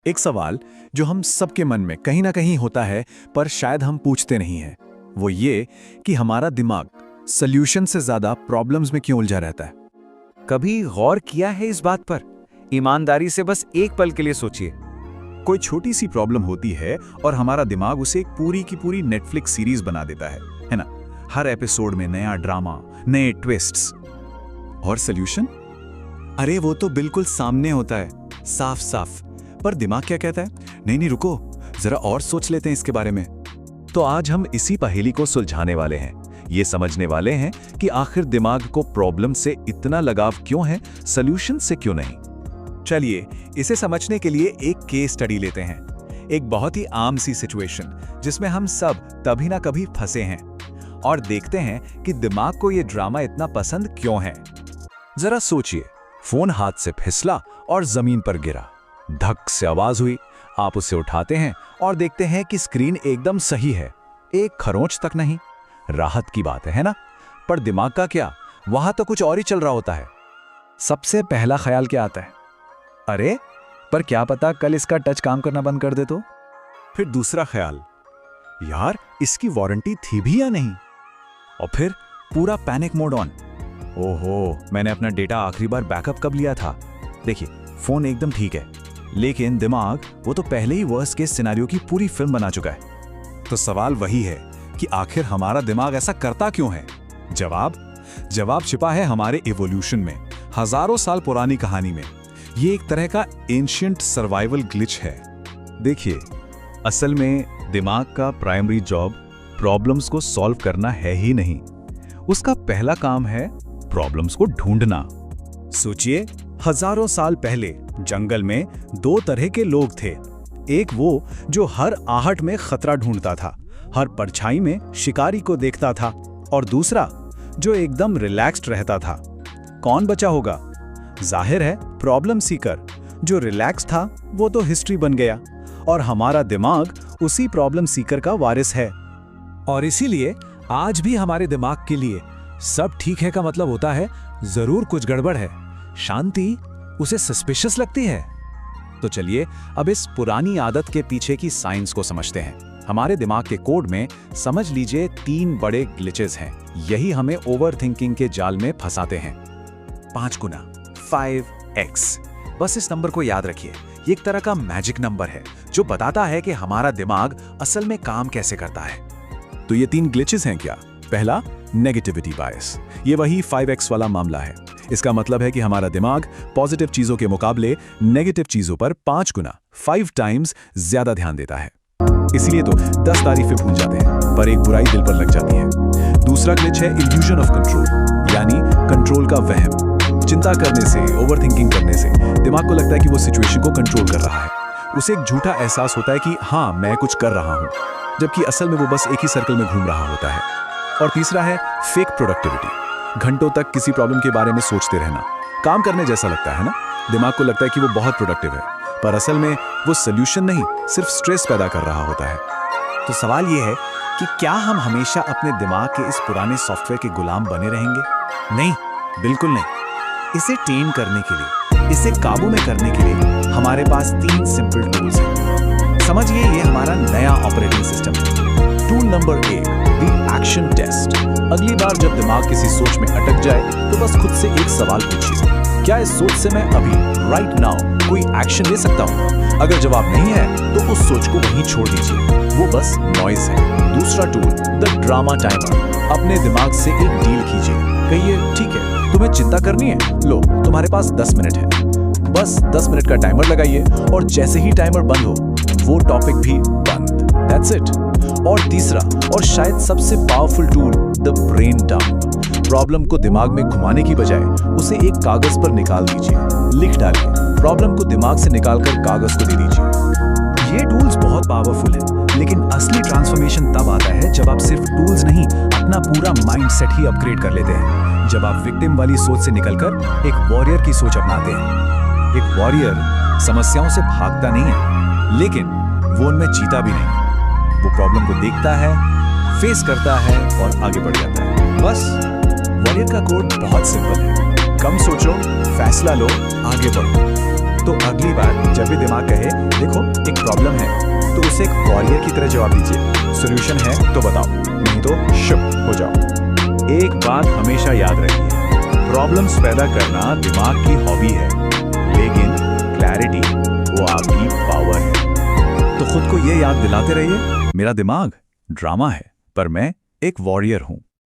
एक सवाल जो हम सबके मन में कहीं ना कहीं होता है, पर शायद हम पूछते नहीं हैं, वो ये कि हमारा दिमाग सॉल्यूशन से ज्यादा प्रॉब्लम्स में क्यों उलझा रहता है। कभी गौर किया है इस बात पर? ईमानदारी से बस एक पल के लिए सोचिए। कोई छोटी सी प्रॉब्लम होती है और हमारा दिमाग उसे एक पूरी की पूरी नेटफ्लिक्स सीरीज बना देता है ना। हर एपिसोड में नया ड्रामा, नए ट्विस्ट्स। और सॉल्यूशन? अरे वो तो बिल्कुल सामने होता है, साफ साफ। पर दिमाग क्या कहता है? नहीं रुको, जरा और सोच लेते हैं इसके बारे में। तो आज हम इसी पहेली को सुलझाने वाले हैं। ये समझने वाले हैं कि आखिर दिमाग को प्रॉब्लम से इतना लगाव क्यों है, सॉल्यूशन से क्यों नहीं। चलिए इसे समझने के लिए एक केस स्टडी लेते हैं। एक बहुत ही आम सी सिचुएशन जिसमें हम सब कभी ना कभी फंसे हैं, और देखते हैं कि दिमाग को ये ड्रामा इतना पसंद क्यों है। जरा सोचिए, फोन हाथ से फिसला और जमीन पर गिरा। धक से आवाज हुई। आप उसे उठाते हैं और देखते हैं कि स्क्रीन एकदम सही है, एक खरोंच तक नहीं। राहत की बात है ना? पर दिमाग का क्या, वहां तो कुछ और ही चल रहा होता है। सबसे पहला ख्याल क्या आता है? अरे पर क्या पता कल इसका टच काम करना बंद कर दे तो। फिर दूसरा ख्याल, यार इसकी वारंटी थी भी या नहीं। और फिर पूरा पैनिक मोड ऑन। ओहो, मैंने अपना डेटा आखिरी बार बैकअप कब लिया था? देखिए फोन एकदम ठीक है, लेकिन दिमाग वो तो पहले ही वर्स्ट केस सिनेरियो की पूरी फिल्म बना चुका है। तो सवाल वही है कि आखिर हमारा दिमाग ऐसा करता क्यों है? जवाब छिपा है हमारे इवोल्यूशन में, हजारों साल पुरानी कहानी में। ये एक तरह का एंशिएंट सर्वाइवल ग्लिच है। देखिए, असल में दिमाग का प्राइमरी जॉब प्रॉब्लम्स को सॉल्व करना है ही नहीं। उसका पहला काम है प्रॉब्लम्स को ढूंढना। सोचिए, हजारों साल पहले जंगल में दो तरह के लोग थे। एक वो जो हर आहट में खतरा ढूंढता था, हर परछाई में शिकारी को देखता था, और दूसरा जो एकदम रिलैक्स्ड रहता था। कौन बचा होगा? जाहिर है प्रॉब्लम सीकर। जो रिलैक्स था वो तो हिस्ट्री बन गया, और हमारा दिमाग उसी प्रॉब्लम सीकर का वारिस है। और इसीलिए आज भी हमारे दिमाग के लिए सब ठीक है का मतलब होता है जरूर कुछ गड़बड़ है। शांति उसे सस्पिशियस लगती है। तो चलिए अब इस पुरानी आदत के पीछे की साइंस को समझते हैं। हमारे दिमाग के कोड में समझ लीजिए 3 बड़े ग्लिचेस हैं। यही हमें ओवरथिंकिंग के जाल में फंसाते हैं। 5 गुना 5x। बस इस नंबर को याद रखिए। ये एक तरह का मैजिक नंबर है जो बताता है कि हमारा दिमाग असल में काम कैसे करता है। तो ये 3 ग्लिचेस हैं क्या? पहला, नेगेटिविटी बायस। ये वही 5x वाला मामला है। इसका मतलब है कि हमारा दिमाग पॉजिटिव चीजों के मुकाबले नेगेटिव चीजों पर 5 गुना 5 टाइम्स ज्यादा ध्यान देता है। इसलिए तो 10 तारीफें भूल जाते हैं, पर एक बुराई दिल पर लग जाती है। दूसरा ग्लिच है इल्यूजन ऑफ कंट्रोल, यानी कंट्रोल का वहम। चिंता करने से, ओवरथिंकिंग करने से दिमाग को लगता है कि वो सिचुएशन को कंट्रोल कर रहा है। उसे एक झूठा एहसास होता है कि हाँ मैं कुछ कर रहा हूं, जबकि असल में वो बस एक ही सर्कल में घूम रहा होता है। और तीसरा है फेक प्रोडक्टिविटी। घंटों तक किसी प्रॉब्लम के बारे में सोचते रहना। काम करने जैसा लगता है ना? दिमाग को लगता है कि वो बहुत प्रोडक्टिव है, पर असल में वो सॉल्यूशन नहीं, सिर्फ स्ट्रेस पैदा कर रहा होता है। तो सवाल ये है कि क्या हम हमेशा अपने दिमाग के इस पुराने सॉफ्टवेयर के गुलाम बने रहेंगे? नहीं, बिल्कुल नहीं। इसे ट्रेन करने के लिए, इसे काबू में करने के लिए हमारे पास 3 सिंपल टूल्स हैं। समझिए, ये हमारा नया ऑपरेटिंग सिस्टम है। Tool number 1, the action test. अगली बार जब दिमाग किसी सोच में अटक जाए तो बस खुद से एक सवाल पूछिए, क्या इस सोच से मैं अभी राइट नाउ कोई एक्शन ले सकता हूं? अगर जवाब नहीं है तो उस सोच को वहीं छोड़ दीजिए, वो बस नॉइज है। दूसरा टूल, द ड्रामा टाइमर। अपने दिमाग से एक डील कीजिए। कहिए, ठीक है तुम्हें चिंता करनी है, लो तुम्हारे पास 10 मिनट है। बस 10 मिनट का टाइमर लगाइए, और जैसे ही टाइमर बंद हो वो टॉपिक भी बंद। That's it. और तीसरा और शायद सबसे powerful tool, the brain dump. Problem को दिमाग में घुमाने की बजाय उसे एक कागज पर निकाल दीजिए, लिख डालिए। प्रॉब्लम को दिमाग से निकालकर कागज को दे दीजिए। ये टूल्स बहुत पावरफुल हैं, लेकिन असली ट्रांसफॉर्मेशन तब आता है जब आप सिर्फ टूल्स नहीं, अपना पूरा माइंडसेट ही अपग्रेड कर लेते हैं। जब आप विक्टिम वाली सोच से निकलकर एक वॉरियर की सोच अपनाते हैं। एक वॉरियर समस्याओं से भागता नहीं है, लेकिन वो उनमें जीता भी नहीं। वो प्रॉब्लम को देखता है, फेस करता है और आगे बढ़ जाता है। बस वॉरियर का कोड बहुत सिंपल है, कम सोचो, फैसला लो, आगे बढ़ो। तो अगली बार जब भी दिमाग कहे देखो एक प्रॉब्लम है, तो उसे एक वॉरियर की तरह जवाब दीजिए, सॉल्यूशन है तो बताओ, नहीं तो चुप हो जाओ। एक बात हमेशा याद रखिए, प्रॉब्लम्स पैदा करना दिमाग की हॉबी है, लेकिन क्लैरिटी वो आपकी पावर है। तो खुद को ये याद दिलाते रहिए, मेरा दिमाग ड्रामा है पर मैं एक वॉरियर हूं।